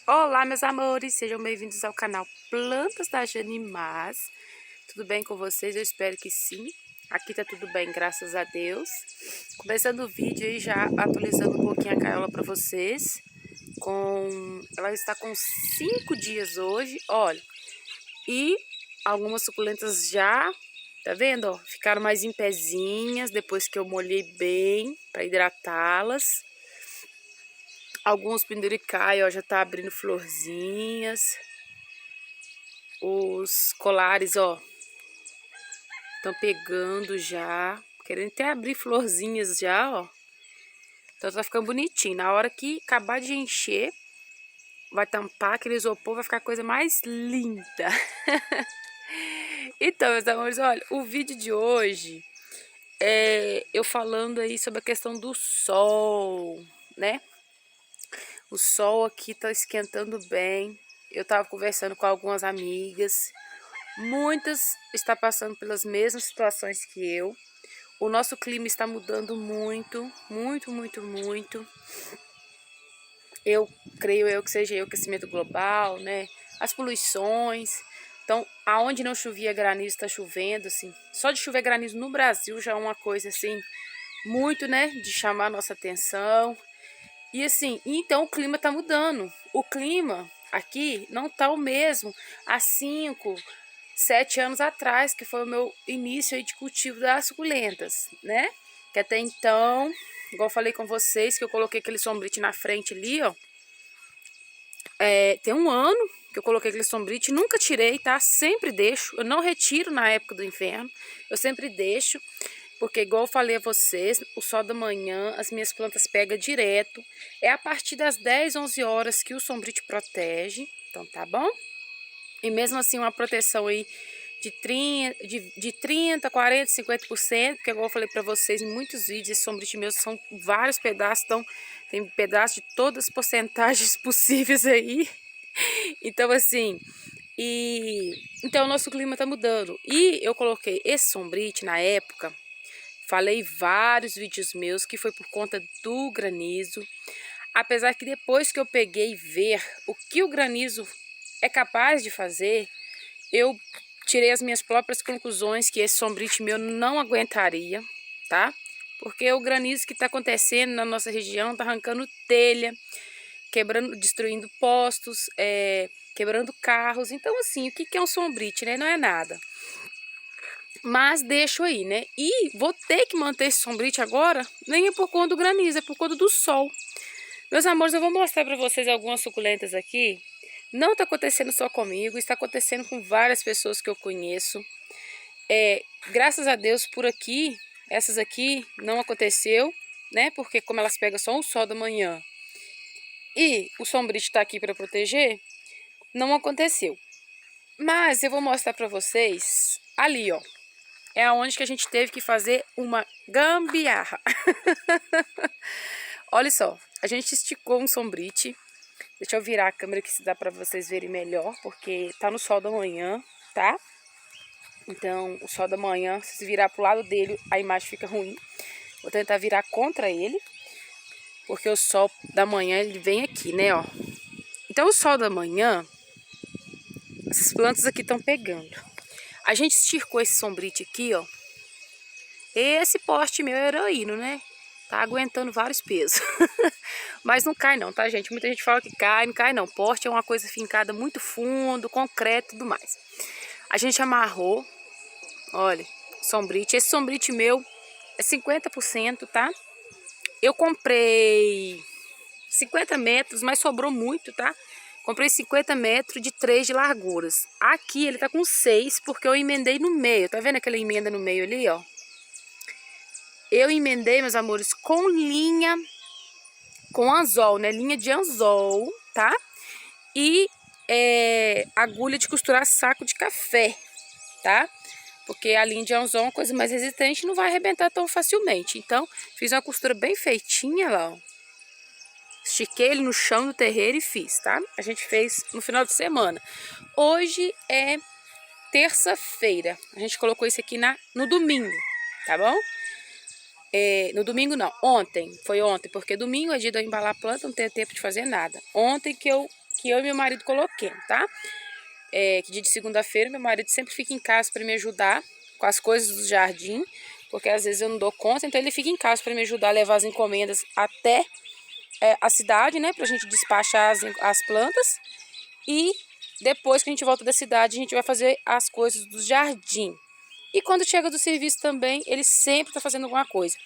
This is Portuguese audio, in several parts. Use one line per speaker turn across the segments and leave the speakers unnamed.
Olá, meus amores, sejam bem-vindos ao canal Plantas da Janimás. Tudo bem com vocês? Eu espero que sim. Aqui tá tudo bem, graças a Deus. Começando o vídeo aí, já atualizando um pouquinho a gaiola para vocês. Ela está com 5 dias hoje, olha. E algumas suculentas já, tá vendo, ó? Ficaram mais em pezinhas depois que eu molhei bem para hidratá-las. Alguns penduricai, ó, já tá abrindo florzinhas. Os colares, ó, estão pegando já. Querendo até abrir florzinhas já, ó. Então tá ficando bonitinho. Na hora que acabar de encher, vai tampar aquele isopor, vai ficar a coisa mais linda. Então, meus amores, olha, o vídeo de hoje é eu falando aí sobre a questão do sol, né? O sol aqui tá esquentando bem. Eu tava conversando com algumas amigas. Muitas estão passando pelas mesmas situações que eu. O nosso clima está mudando muito, muito. Eu creio que seja o aquecimento global, né? As poluições. Então, aonde não chovia granizo, está chovendo, assim. Só de chover granizo no Brasil já é uma coisa, assim, muito, né? De chamar a nossa atenção. E assim, então o clima tá mudando. O clima aqui não tá o mesmo há 5, 7 anos atrás, que foi o meu início aí de cultivo das suculentas, né? Que até então, igual eu falei com vocês, que eu coloquei aquele sombrite na frente ali, ó. Tem um ano que eu coloquei aquele sombrite, nunca tirei, tá? Sempre deixo. Eu não retiro na época do inverno, eu sempre deixo. Porque igual eu falei a vocês, o sol da manhã, as minhas plantas pegam direto. É a partir das 10, 11 horas que o sombrite protege. Então tá bom? E mesmo assim uma proteção aí de 30, 40, 50%. Porque igual eu falei pra vocês em muitos vídeos, esse sombrite meu são vários pedaços. Então tem pedaços de todas as porcentagens possíveis aí. Então assim... Então o nosso clima tá mudando. E eu coloquei esse sombrite na época... Falei vários vídeos meus que foi por conta do granizo. Apesar que depois que eu peguei ver o que o granizo é capaz de fazer, eu tirei as minhas próprias conclusões que esse sombrite meu não aguentaria, tá? Porque o granizo que está acontecendo na nossa região está arrancando telha, quebrando, destruindo postos, quebrando carros. Então assim, o que é um sombrite, né? Não é nada. Mas deixo aí, né? E vou ter que manter esse sombrite agora, nem é por conta do granizo, é por conta do sol. Meus amores, eu vou mostrar para vocês algumas suculentas aqui. Não tá acontecendo só comigo, está acontecendo com várias pessoas que eu conheço. Graças a Deus por aqui, essas aqui não aconteceu, né? Porque como elas pegam só o sol da manhã e o sombrite tá aqui para proteger, não aconteceu. Mas eu vou mostrar para vocês ali, ó. É aonde que a gente teve que fazer uma gambiarra. Olha só, a gente esticou um sombrite. Deixa eu virar a câmera que se dá para vocês verem melhor, porque tá no sol da manhã, tá? Então, o sol da manhã, se virar pro lado dele, a imagem fica ruim. Vou tentar virar contra ele, porque o sol da manhã, ele vem aqui, né, ó. Então, o sol da manhã, essas plantas aqui estão pegando. A gente esticou esse sombrite aqui, ó. Esse poste meu é heroíno, né? Tá aguentando vários pesos. Mas não cai não, tá, gente? Muita gente fala que cai, não cai não. Poste é uma coisa fincada muito fundo, concreto e tudo mais. A gente amarrou, olha, sombrite. Esse sombrite meu é 50%, tá? Eu comprei 50 metros, mas sobrou muito, tá? Comprei 50 metros de 3 de larguras. Aqui ele tá com 6, porque eu emendei no meio. Tá vendo aquela emenda no meio ali, ó? Eu emendei, meus amores, com linha, com anzol, né? Linha de anzol, tá? E agulha de costurar saco de café, tá? Porque a linha de anzol é uma coisa mais resistente, não vai arrebentar tão facilmente. Então, fiz uma costura bem feitinha lá, ó. Estiquei ele no chão do terreiro e fiz, tá? A gente fez no final de semana. Hoje é terça-feira. A gente colocou isso aqui no domingo, tá bom? No domingo não, ontem, foi ontem, porque domingo é dia de eu embalar a planta, não tenho tempo de fazer nada. Ontem que que eu e meu marido coloquemos, tá? Que dia de segunda-feira meu marido sempre fica em casa para me ajudar com as coisas do jardim, porque às vezes eu não dou conta, então ele fica em casa para me ajudar a levar as encomendas até a cidade, né, pra gente despachar as plantas. E depois que a gente volta da cidade, a gente vai fazer as coisas do jardim. E quando chega do serviço também, ele sempre tá fazendo alguma coisa.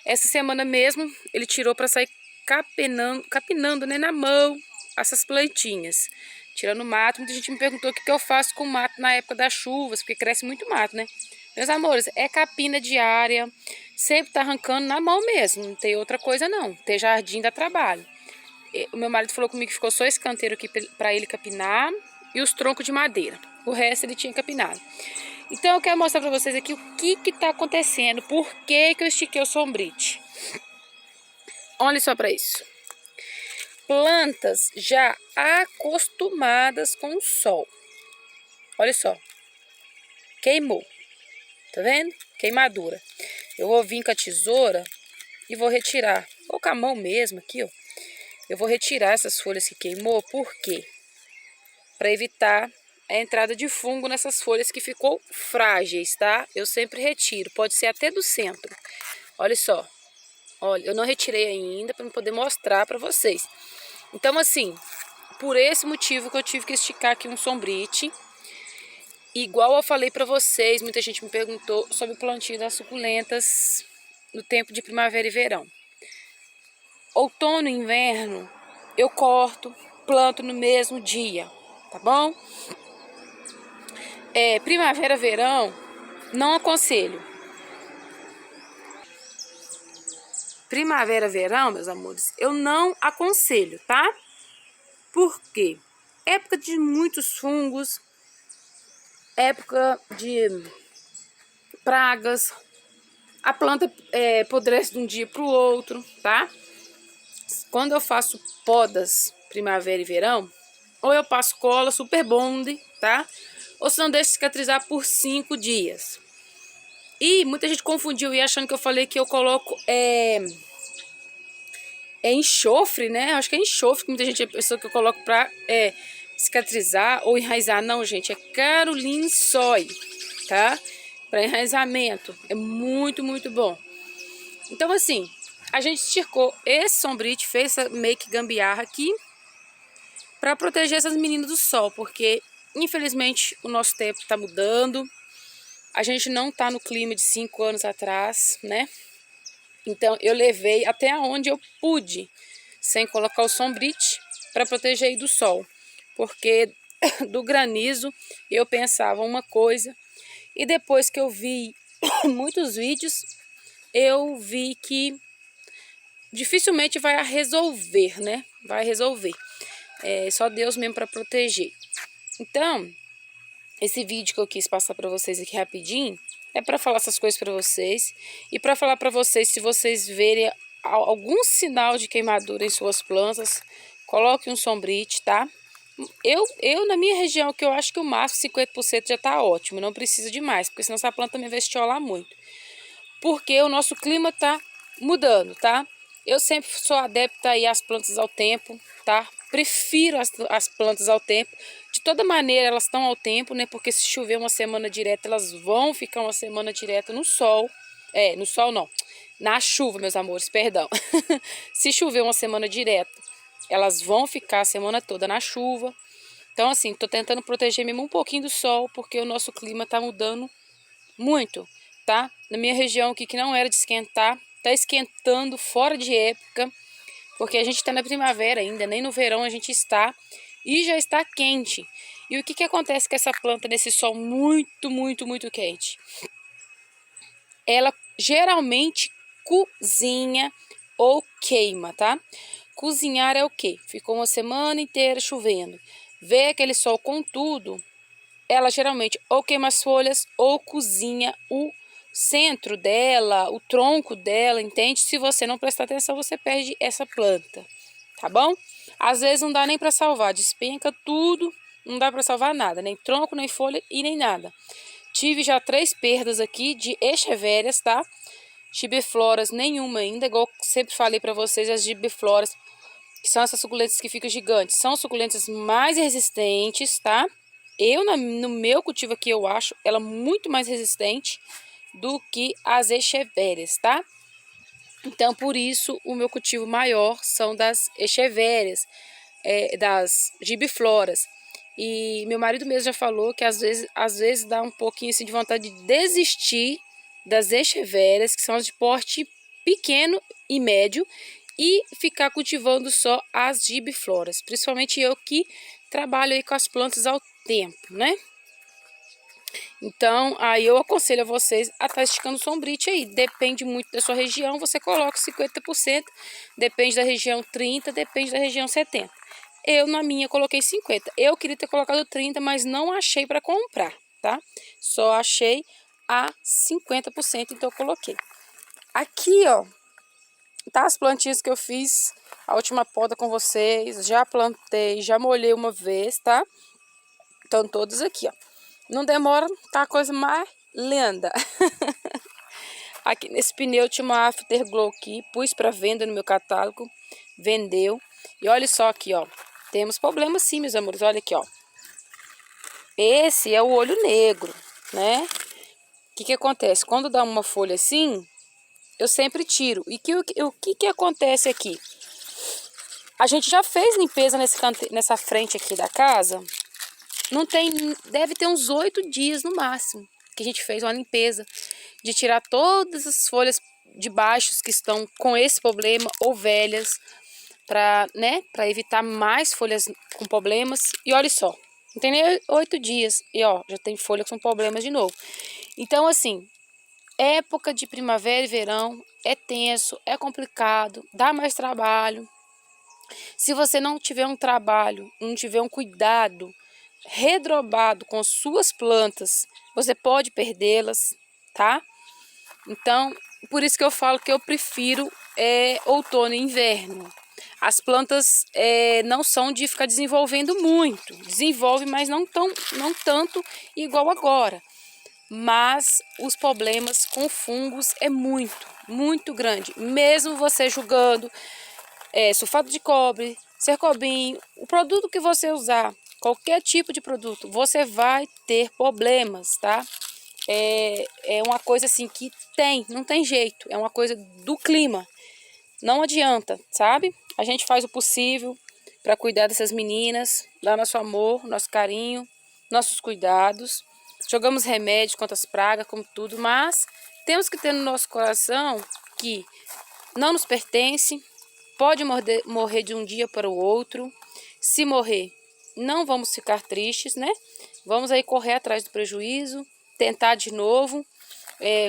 Essa semana mesmo, ele tirou para sair capinando, né, na mão, essas plantinhas, tirando mato. Muita gente me perguntou o que eu faço com mato na época das chuvas, porque cresce muito mato, né? Meus amores, é capina diária, sempre tá arrancando na mão mesmo, não tem outra coisa não. Ter jardim dá trabalho. O meu marido falou comigo que ficou só esse canteiro aqui para ele capinar e os troncos de madeira. O resto ele tinha capinado. Então eu quero mostrar para vocês aqui o que tá acontecendo, por que eu estiquei o sombrite. Olha só para isso. Plantas já acostumadas com o sol. Olha só. Queimou. Tá vendo? Queimadura. Eu vou vir com a tesoura e vou retirar. Ou com a mão mesmo aqui, ó. Eu vou retirar essas folhas que queimou. Por quê? Para evitar a entrada de fungo nessas folhas que ficou frágeis, tá? Eu sempre retiro. Pode ser até do centro. Olha só. Olha, eu não retirei ainda para poder mostrar para vocês. Então, assim, por esse motivo que eu tive que esticar aqui um sombrite. Igual eu falei para vocês, muita gente me perguntou sobre o plantio das suculentas no tempo de primavera e verão. Outono e inverno, eu corto, planto no mesmo dia, tá bom? Primavera, verão, não aconselho. Primavera, verão, meus amores, eu não aconselho, tá? Por quê? Época de muitos fungos, época de pragas, a planta apodrece de um dia para o outro, tá? Quando eu faço podas primavera e verão, ou eu passo cola super bond, tá? Ou se não, deixo cicatrizar por 5 dias. E muita gente confundiu e achando que eu falei que eu coloco enxofre, né? Acho que é enxofre que muita gente pensou que eu coloco pra cicatrizar ou enraizar. Não, gente, é Caroline Soy, tá? Para enraizamento. É muito, muito bom. Então, assim, a gente esticou esse sombrite, fez essa make gambiarra aqui para proteger essas meninas do sol, porque infelizmente o nosso tempo está mudando. A gente não está no clima de 5 anos atrás, né? Então eu levei até onde eu pude, sem colocar o sombrite, para proteger do sol. Porque do granizo eu pensava uma coisa e depois que eu vi muitos vídeos, eu vi que dificilmente vai resolver, né? Vai resolver. Só Deus mesmo para proteger. Então, esse vídeo que eu quis passar para vocês aqui rapidinho é para falar essas coisas para vocês e para falar para vocês, se vocês verem algum sinal de queimadura em suas plantas, coloque um sombrite, tá? Eu na minha região, que eu acho que o máximo 50% já tá ótimo, não precisa de mais, porque senão essa planta também vai estiolar muito. Porque o nosso clima tá mudando, tá? Eu sempre sou adepta aí às plantas ao tempo, tá? Prefiro as plantas ao tempo. De toda maneira, elas estão ao tempo, né? Porque se chover uma semana direta, elas vão ficar uma semana direta no sol. No sol não. Na chuva, meus amores, perdão. Se chover uma semana direta, elas vão ficar a semana toda na chuva. Então, assim, tô tentando proteger mesmo um pouquinho do sol, porque o nosso clima tá mudando muito, tá? Na minha região aqui, que não era de esquentar, tá esquentando fora de época, porque a gente tá na primavera ainda, nem no verão a gente está, e já está quente. E o que acontece com essa planta nesse sol muito, muito, muito quente? Ela geralmente cozinha ou queima, tá? Cozinhar é o quê? Ficou uma semana inteira chovendo. Vê aquele sol com tudo, ela geralmente ou queima as folhas ou cozinha o centro dela, o tronco dela, entende? Se você não prestar atenção, você perde essa planta, tá bom? Às vezes não dá nem para salvar, despenca tudo, não dá para salvar nada, nem tronco, nem folha e nem nada. Tive já 3 perdas aqui de echevérias, tá? Gibifloras nenhuma ainda, igual sempre falei para vocês, as gibifloras que são essas suculentas que ficam gigantes, são suculentas mais resistentes, tá? No meu cultivo aqui, eu acho ela muito mais resistente do que as echevérias, tá? Então, por isso, o meu cultivo maior são das echevérias, das gibifloras. E meu marido mesmo já falou que às vezes dá um pouquinho assim, de vontade de desistir das echevérias, que são as de porte pequeno e médio, e ficar cultivando só as gibifloras. Principalmente eu que trabalho aí com as plantas ao tempo, né? Então, aí eu aconselho a vocês a estar esticando sombrite aí. Depende muito da sua região, você coloca 50%, depende da região 30%, depende da região 70%. Eu, na minha, coloquei 50%. Eu queria ter colocado 30%, mas não achei para comprar, tá? Só achei a 50%, então eu coloquei. Aqui, ó, tá as plantinhas que eu fiz, a última poda com vocês. Já plantei, já molhei uma vez, tá? Estão todas aqui, ó. Não demora, tá a coisa mais linda. Aqui nesse pneu tinha uma Afterglow aqui, pus para venda no meu catálogo, vendeu. E olha só aqui, ó, temos problemas sim, meus amores, olha aqui, ó. Esse é o olho negro, né? O que acontece? Quando dá uma folha assim, eu sempre tiro. E o que acontece aqui? A gente já fez limpeza nessa frente aqui da casa. Não tem, deve ter uns 8 dias no máximo que a gente fez uma limpeza de tirar todas as folhas de baixo que estão com esse problema ou velhas, para, né, para evitar mais folhas com problemas. E olha só, não tem nem 8 dias e ó, já tem folha com problemas de novo. Então assim, época de primavera e verão é tenso, é complicado, dá mais trabalho. Se você não tiver um trabalho, não tiver um cuidado redobado com suas plantas, você pode perdê-las, tá? Então, por isso que eu falo que eu prefiro outono e inverno. As plantas não são de ficar desenvolvendo muito. Desenvolve, mas não tanto igual agora. Mas os problemas com fungos é muito grande. Mesmo você jogando sulfato de cobre, cercobim, o produto que você usar, qualquer tipo de produto, você vai ter problemas, tá? É uma coisa assim que não tem jeito, é uma coisa do clima. Não adianta, sabe? A gente faz o possível para cuidar dessas meninas, dar nosso amor, nosso carinho, nossos cuidados. Jogamos remédios contra as pragas, como tudo, mas temos que ter no nosso coração que não nos pertence, pode morrer de um dia para o outro. Se morrer, não vamos ficar tristes, né? Vamos aí correr atrás do prejuízo, tentar de novo,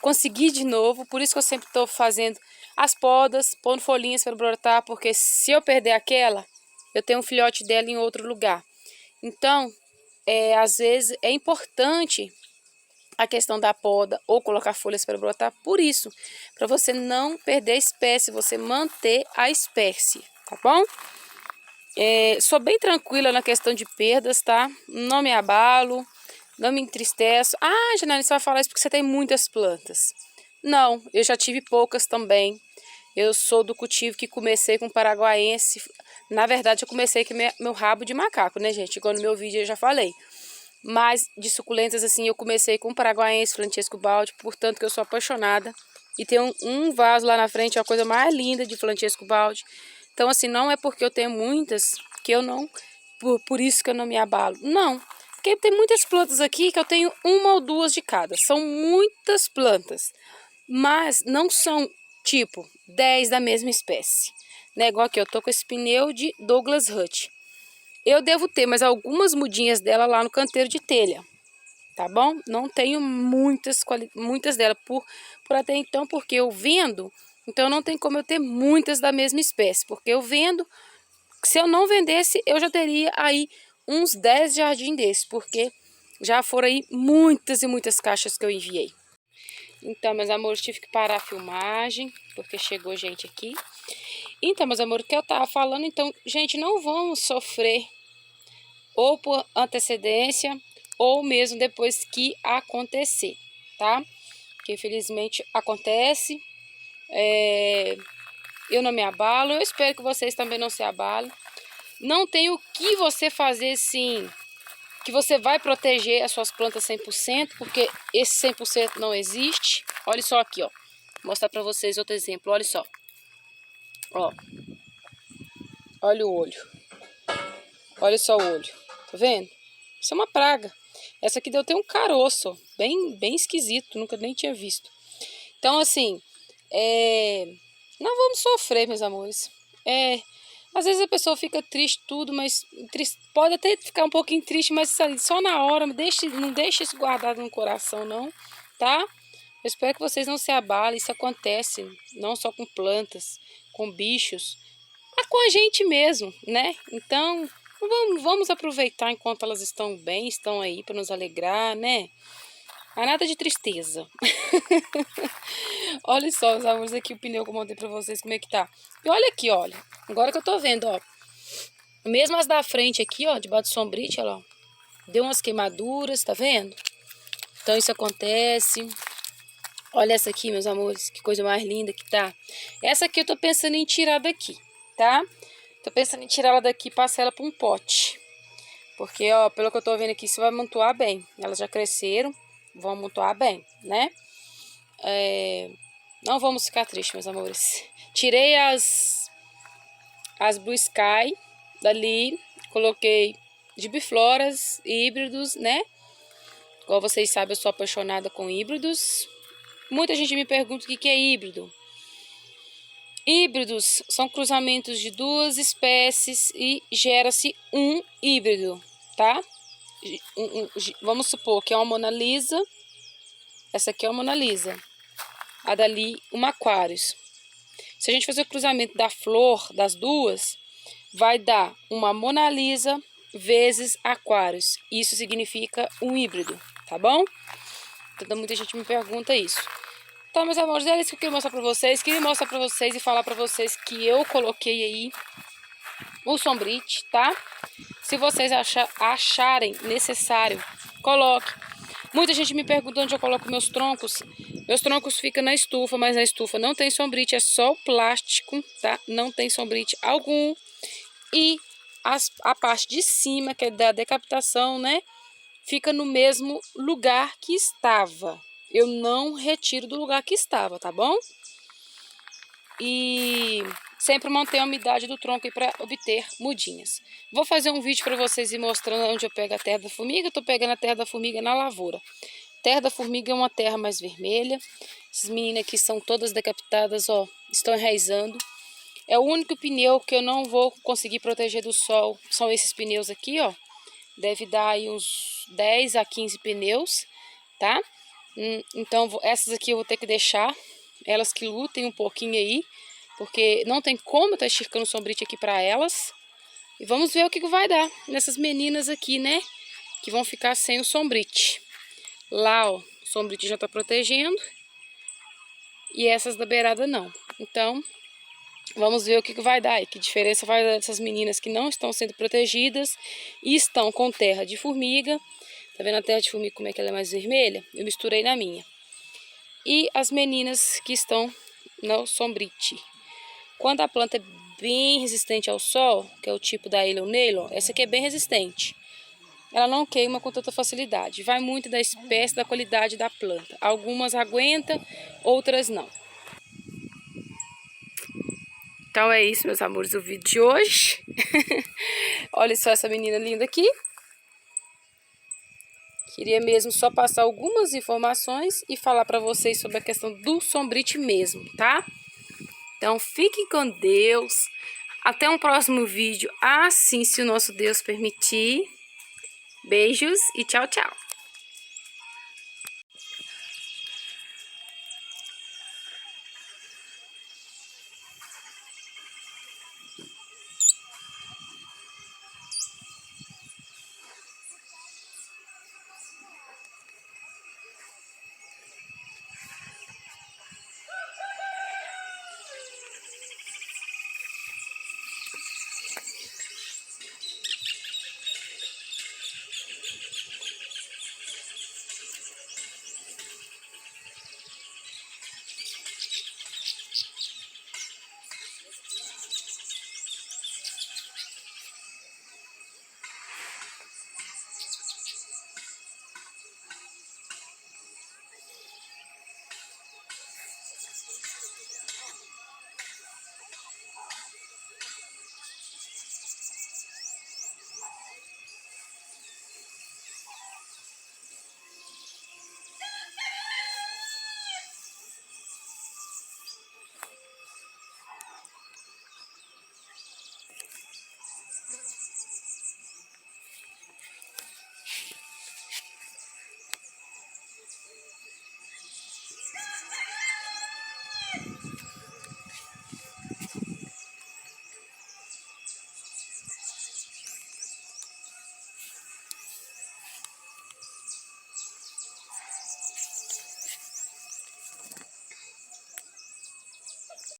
conseguir de novo. Por isso que eu sempre estou fazendo as podas, pondo folhinhas para brotar, porque se eu perder aquela, eu tenho um filhote dela em outro lugar. Então, às vezes é importante a questão da poda ou colocar folhas para brotar, por isso, para você não perder a espécie, você manter a espécie, tá bom? Sou bem tranquila na questão de perdas, tá? Não me abalo, não me entristeço. Ah, Janaína, você vai falar isso porque você tem muitas plantas. Não, eu já tive poucas também. Eu sou do cultivo que comecei com paraguaense. Na verdade, eu comecei com meu rabo de macaco, né, gente? Igual no meu vídeo eu já falei. Mas de suculentas, assim, eu comecei com paraguaense, Francesco Baldi, portanto que eu sou apaixonada. E tem um vaso lá na frente, é a coisa mais linda de Francesco Baldi. Então, assim, não é porque eu tenho muitas que eu não... Por isso que eu não me abalo. Não, porque tem muitas plantas aqui que eu tenho uma ou duas de cada. São muitas plantas, mas não são, tipo, 10 da mesma espécie. Né? Igual aqui, eu tô com esse pneu de Douglas Hut. Eu devo ter mais algumas mudinhas dela lá no canteiro de telha, tá bom? Não tenho muitas dela por até então, porque eu vendo, então não tem como eu ter muitas da mesma espécie, porque eu vendo, se eu não vendesse, eu já teria aí uns 10 jardins desses, porque já foram aí muitas e muitas caixas que eu enviei. Então, meus amores, tive que parar a filmagem, porque chegou gente aqui. Então, meus amores, o que eu tava falando, então, gente, não vamos sofrer ou por antecedência, ou mesmo depois que acontecer, tá? Que infelizmente acontece. Eu não me abalo, eu espero que vocês também não se abalem. Não tem o que você fazer sim, que você vai proteger as suas plantas 100%, porque esse 100% não existe. Olha só aqui, ó. Vou mostrar pra vocês outro exemplo, olha só. Ó. Olha o olho. Olha só o olho. Tá vendo? Isso é uma praga. Essa aqui deu até um caroço, ó, bem esquisito, nunca nem tinha visto. Então, assim, não vamos sofrer, meus amores. Às vezes a pessoa fica triste tudo, mas pode até ficar um pouquinho triste, mas só na hora, não deixe isso guardado no coração, não, tá? Eu espero que vocês não se abalem, isso acontece não só com plantas, com bichos, mas com a gente mesmo, né? Então, vamos aproveitar enquanto elas estão bem, estão aí para nos alegrar, né? Não há nada de tristeza. Olha só, meus amores, aqui o pneu que eu montei pra vocês, como é que tá. E olha aqui, olha. Agora que eu tô vendo, ó. Mesmo as da frente aqui, ó, debaixo do sombrite, olha lá. Deu umas queimaduras, tá vendo? Então isso acontece. Olha essa aqui, meus amores, que coisa mais linda que tá. Essa aqui eu tô pensando em tirar daqui, tá? Tô pensando em tirar ela daqui e passar ela pra um pote. Porque, ó, pelo que eu tô vendo aqui, isso vai amontoar bem. Elas já cresceram, vão amontoar bem, né? Não vamos ficar tristes, meus amores. Tirei as Blue Sky dali, coloquei gibifloras e híbridos, né? Igual vocês sabem, eu sou apaixonada com híbridos. Muita gente me pergunta o que é híbrido. Híbridos são cruzamentos de duas espécies e gera-se um híbrido, tá? Vamos supor que é uma Mona Lisa. Essa aqui é uma Mona Lisa. A dali, uma Aquarius. Se a gente fazer o cruzamento da flor das duas, vai dar uma Mona Lisa vezes Aquarius. Isso significa um híbrido, tá bom? Então muita gente me pergunta isso. Então, meus amores, é isso que eu queria mostrar pra vocês. Queria mostrar pra vocês e falar pra vocês que eu coloquei aí o sombrite, tá? Se vocês acharem necessário, coloque. Muita gente me pergunta onde eu coloco meus troncos. Meus troncos ficam na estufa, mas na estufa não tem sombrite, é só o plástico, tá? Não tem sombrite algum. E a parte de cima, que é da decapitação, né? Fica no mesmo lugar que estava. Eu não retiro do lugar que estava, tá bom? E sempre manter a umidade do tronco aí para obter mudinhas. Vou fazer um vídeo para vocês ir mostrando onde eu pego a terra da formiga. Eu tô pegando a terra da formiga na lavoura. Terra da formiga é uma terra mais vermelha. Essas meninas aqui são todas decapitadas, ó, estão enraizando. É o único pneu que eu não vou conseguir proteger do sol. São esses pneus aqui, ó. Deve dar aí uns 10 a 15 pneus, tá? Então, essas aqui eu vou ter que deixar. Elas que lutem um pouquinho aí. Porque não tem como eu estar esticando o sombrite aqui para elas. E vamos ver o que vai dar nessas meninas aqui, né? Que vão ficar sem o sombrite. Lá, ó, o sombrite já tá protegendo. E essas da beirada não. Então, vamos ver o que vai dar aí. Que diferença vai dar dessas meninas que não estão sendo protegidas e estão com terra de formiga. Tá vendo a terra de formiga como é que ela é mais vermelha? Eu misturei na minha. E as meninas que estão no sombrite. Quando a planta é bem resistente ao sol, que é o tipo da Alien Nylon, essa aqui é bem resistente. Ela não queima com tanta facilidade. Vai muito da espécie, da qualidade da planta. Algumas aguentam, outras não. Então é isso, meus amores, o vídeo de hoje. Olha só essa menina linda aqui. Queria mesmo só passar algumas informações e falar para vocês sobre a questão do sombrite mesmo, tá? Então fiquem com Deus. Até um próximo vídeo, assim se o nosso Deus permitir. Beijos e tchau, tchau.